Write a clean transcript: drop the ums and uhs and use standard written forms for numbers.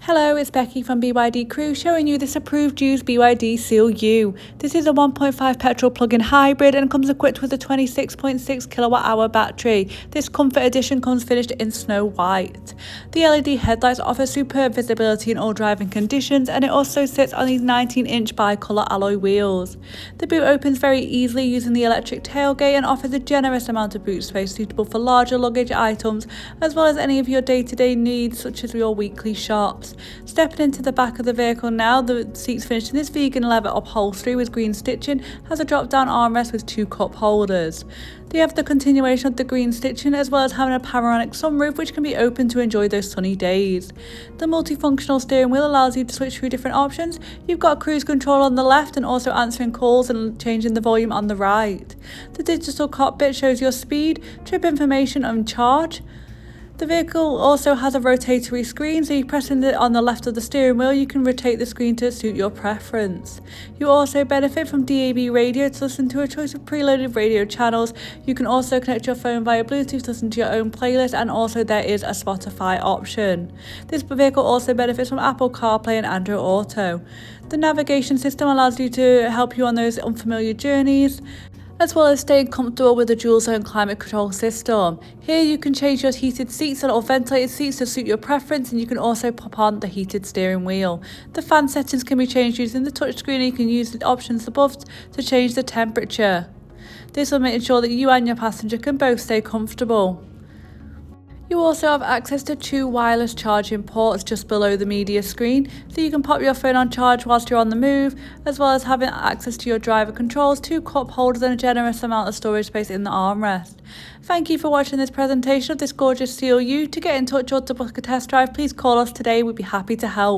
Hello, it's Becky from BYD Crewe showing you this approved used BYD Seal U. This is a 1.5 petrol plug-in hybrid and comes equipped with a 26.6kWh battery. This comfort edition comes finished in snow white. The LED headlights offer superb visibility in all driving conditions, and it also sits on these 19-inch bi-colour alloy wheels. The boot opens very easily using the electric tailgate and offers a generous amount of boot space suitable for larger luggage items as well as any of your day-to-day needs such as your weekly shops. Stepping into the back of the vehicle now, the seats finished in this vegan leather upholstery with green stitching, has a drop-down armrest with 2 cup holders. They have the continuation of the green stitching as well as having a panoramic sunroof which can be opened to enjoy those sunny days. The multifunctional steering wheel allows you to switch through different options. You've got cruise control on the left and also answering calls and changing the volume on the right. The digital cockpit shows your speed, trip information and charge. The vehicle also has a rotatory screen, so you pressing it on the left of the steering wheel, you can rotate the screen to suit your preference. You also benefit from DAB radio to listen to a choice of preloaded radio channels. You can also connect your phone via Bluetooth to listen to your own playlist, and also there is a Spotify option. This vehicle also benefits from Apple CarPlay and Android Auto. The navigation system allows you to help you on those unfamiliar journeys, as well as staying comfortable with the dual zone climate control system. Here you can change your heated seats or ventilated seats to suit your preference, and you can also pop on the heated steering wheel. The fan settings can be changed using the touchscreen, and you can use the options above to change the temperature. This will make sure that you and your passenger can both stay comfortable. You also have access to 2 wireless charging ports just below the media screen, so you can pop your phone on charge whilst you're on the move, as well as having access to your driver controls, 2 cup holders and a generous amount of storage space in the armrest. Thank you for watching this presentation of this gorgeous Seal U. To get in touch or to book a test drive, please call us today, we'd be happy to help.